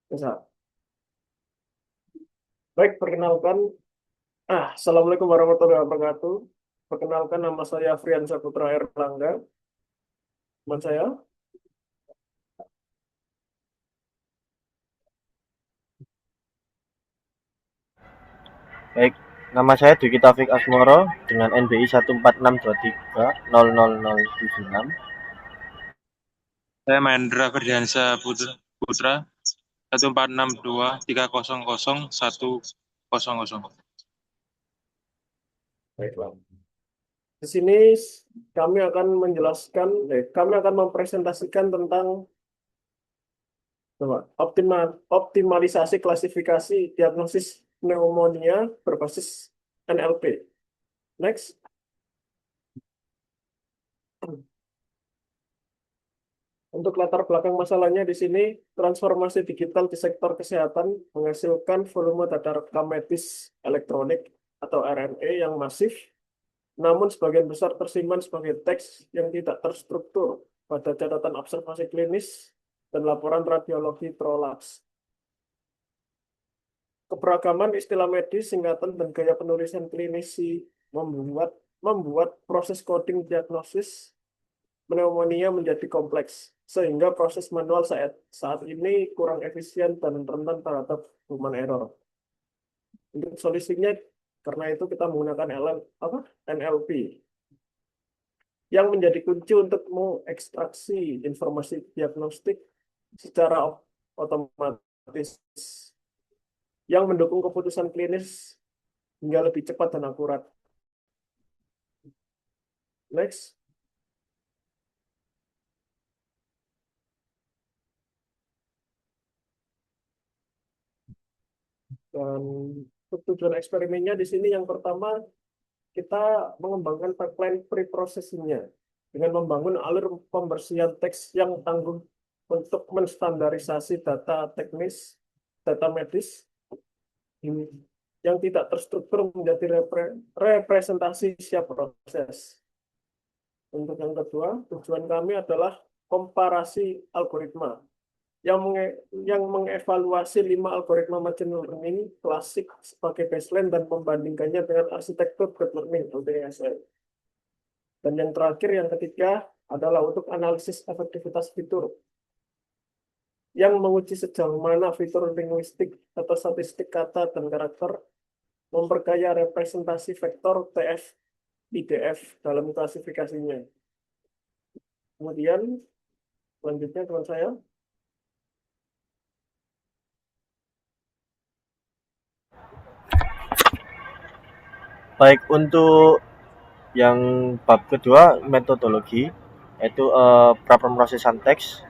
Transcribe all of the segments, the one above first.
Bisa. Baik, perkenalkan. Assalamualaikum warahmatullahi wabarakatuh. Perkenalkan, nama saya Frian Saputra Erlangga. Teman saya. Baik, nama saya Dwiki Taufik Asmoro dengan NBI 14623000076. Saya Mahendra Ferdiansa Putra 1462300100. Baiklah. Di sini kami akan mempresentasikan tentang optimalisasi klasifikasi diagnosis pneumonia berbasis NLP. Next. Untuk latar belakang masalahnya di sini, transformasi digital di sektor kesehatan menghasilkan volume data rekam medis elektronik atau RNA yang masif, namun sebagian besar tersimpan sebagai teks yang tidak terstruktur pada catatan observasi klinis dan laporan radiologi trolaps. Keberagaman istilah medis, singkatan, dan gaya penulisan klinisi membuat membuat proses coding diagnosis pneumonia menjadi kompleks, sehingga proses manual saat ini kurang efisien dan rentan terhadap human error. Untuk solusinya, karena itu kita menggunakan NLP, yang menjadi kunci untuk mengekstraksi informasi diagnostik secara otomatis, yang mendukung keputusan klinis hingga lebih cepat dan akurat. Next. Dan untuk tujuan eksperimennya di sini yang pertama, kita mengembangkan pipeline pre-processingnya dengan membangun alur pembersihan teks yang tangguh untuk menstandarisasi data teknis, data medis yang tidak terstruktur menjadi representasi siap proses. Untuk yang kedua, tujuan kami adalah komparasi algoritma yang mengevaluasi 5 algoritma machine learning klasik sebagai baseline dan membandingkannya dengan arsitektur deep learning (LDSL). Dan yang terakhir, yang ketiga, adalah untuk analisis efektivitas fitur yang menguji sejauh mana fitur linguistik atau statistik kata dan karakter memperkaya representasi vektor TF IDF dalam klasifikasinya. Kemudian, selanjutnya teman saya. Baik, untuk yang bab kedua metodologi yaitu praproses teks.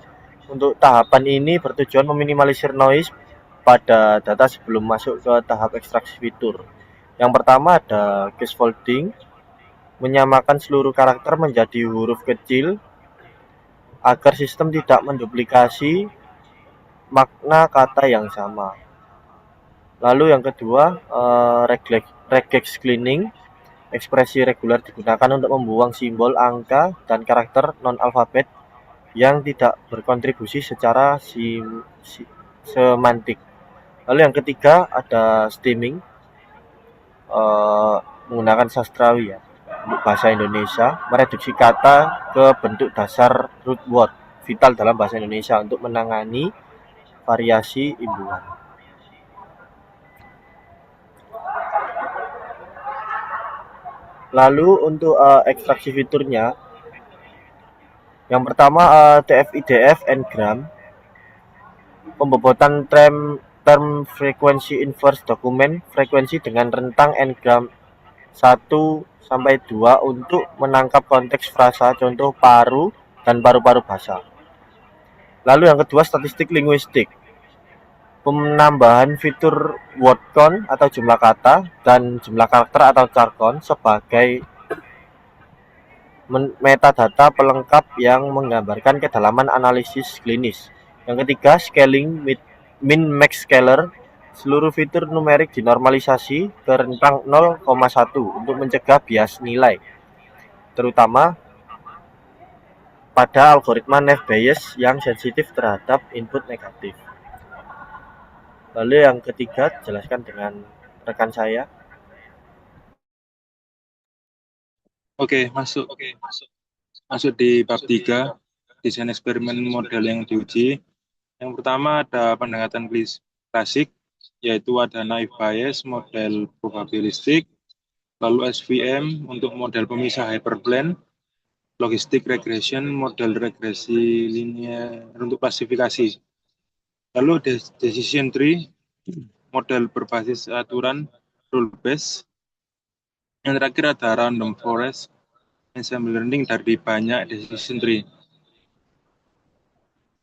Untuk tahapan ini bertujuan meminimalisir noise pada data sebelum masuk ke tahap ekstraksi fitur. Yang pertama ada casefolding, menyamakan seluruh karakter menjadi huruf kecil agar sistem tidak menduplikasi makna kata yang sama. Lalu yang kedua, regex cleaning. Ekspresi reguler digunakan untuk membuang simbol, angka, dan karakter non-alfabet yang tidak berkontribusi secara semantik. Lalu yang ketiga ada stemming, eh, menggunakan sastrawi ya, bahasa Indonesia, mereduksi kata ke bentuk dasar root word vital dalam bahasa Indonesia untuk menangani variasi imbuhan. Lalu untuk ekstraksi fiturnya, yang pertama TF-IDF Ngram, pembobotan term frekuensi inverse dokumen frekuensi dengan rentang Ngram 1 sampai 2 untuk menangkap konteks frasa contoh paru dan paru-paru bahasa. Lalu yang kedua statistik linguistik, penambahan fitur word count atau jumlah kata dan jumlah karakter atau jargon sebagai metadata pelengkap yang menggambarkan kedalaman analisis klinis. Yang ketiga, scaling min-max scaler, seluruh fitur numerik dinormalisasi ke rentang 0,1 untuk mencegah bias nilai, terutama pada algoritma Naive Bayes yang sensitif terhadap input negatif. Lalu yang ketiga, jelaskan dengan rekan saya. Oke, masuk. Masuk di bab 3, desain eksperimen model yang diuji. Yang pertama ada pendekatan klasik, yaitu ada naive Bayes, model probabilistik, lalu SVM untuk model pemisah hyperplane, logistic regression, model regresi linear untuk klasifikasi. Lalu decision tree, model berbasis aturan, rule based. Yang terakhir ada random forest, ensemble learning dari banyak decision tree.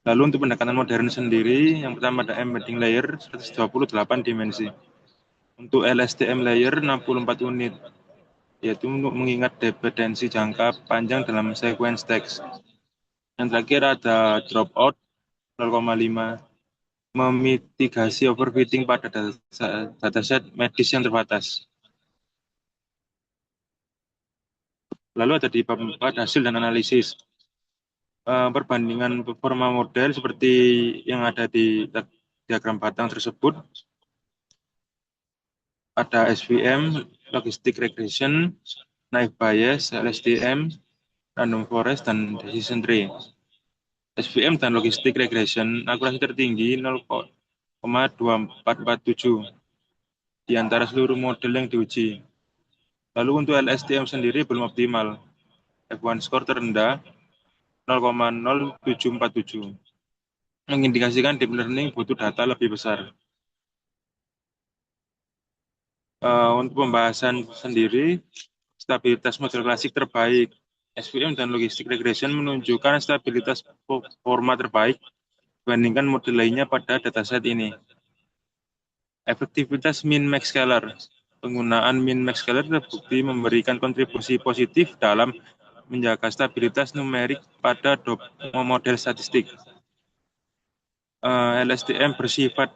Lalu untuk pendekatan modern sendiri, yang pertama ada embedding layer 128 dimensi. Untuk LSTM layer 64 unit, yaitu untuk mengingat dependensi jangka panjang dalam sequence text. Yang terakhir ada dropout 0,5, memitigasi overfitting pada dataset medis yang terbatas. Lalu ada di bab 4 hasil dan analisis. Perbandingan performa model seperti yang ada di diagram batang tersebut. Ada SVM, logistic regression, naive Bayes, LSTM, random forest, dan decision tree. SVM dan logistic regression akurasi tertinggi 0,2447 di antara seluruh model yang diuji. Lalu untuk LSTM sendiri belum optimal. F1 score terendah 0,0747. Mengindikasikan deep learning butuh data lebih besar. Untuk pembahasan sendiri, stabilitas model klasik terbaik, SVM dan logistic regression menunjukkan stabilitas performa terbaik dibandingkan model lainnya pada dataset ini. Efektivitas min-max scalar. Penggunaan min-max scalar terbukti memberikan kontribusi positif dalam menjaga stabilitas numerik pada model statistik. LSTM bersifat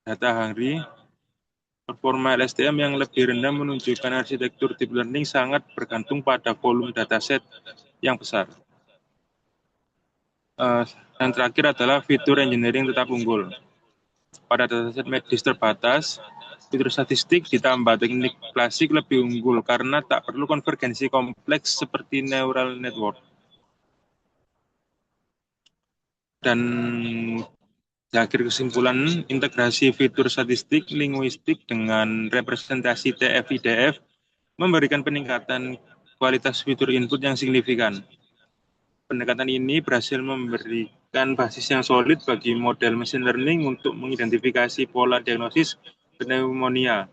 data hungry. Performa LSTM yang lebih rendah menunjukkan arsitektur deep learning sangat bergantung pada volume dataset yang besar. Dan terakhir adalah fitur engineering tetap unggul. Pada dataset medis terbatas, fitur statistik ditambah teknik klasik lebih unggul karena tak perlu konvergensi kompleks seperti neural network. Dan di akhir kesimpulan, integrasi fitur statistik linguistik dengan representasi TF-IDF memberikan peningkatan kualitas fitur input yang signifikan. Pendekatan ini berhasil memberikan basis yang solid bagi model machine learning untuk mengidentifikasi pola diagnosis pneumonia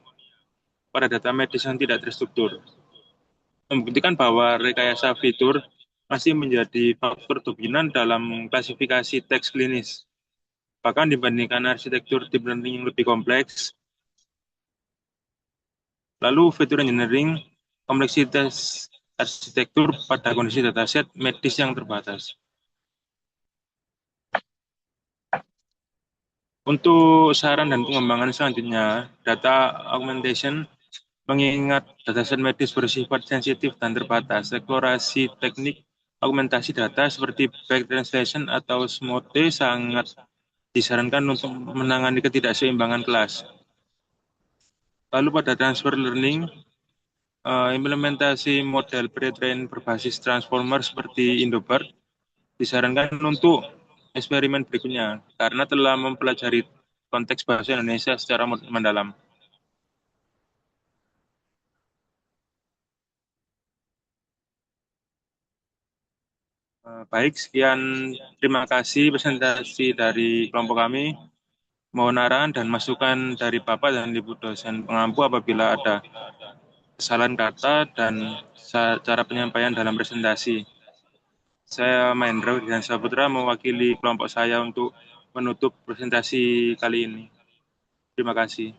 pada data medis yang tidak terstruktur. Membuktikan bahwa rekayasa fitur masih menjadi faktor dominan dalam klasifikasi teks klinis. Bahkan dibandingkan arsitektur deep learning yang lebih kompleks. Lalu fitur engineering, kompleksitas arsitektur pada kondisi dataset medis yang terbatas. Untuk saran dan pengembangan selanjutnya, data augmentation mengingat dataset medis bersifat sensitif dan terbatas. Eksplorasi teknik augmentasi data seperti back translation atau SMOTE sangat disarankan untuk menangani ketidakseimbangan kelas. Lalu pada transfer learning, implementasi model pre-train berbasis transformer seperti Indobart disarankan untuk eksperimen berikutnya karena telah mempelajari konteks bahasa Indonesia secara mendalam. Baik, sekian. Terima kasih presentasi dari kelompok kami. Mohon arahan dan masukan dari Bapak dan Ibu dosen pengampu apabila ada kesalahan kata dan cara penyampaian dalam presentasi. Saya Mahendra Wirdiansa Putra mewakili kelompok saya untuk menutup presentasi kali ini. Terima kasih.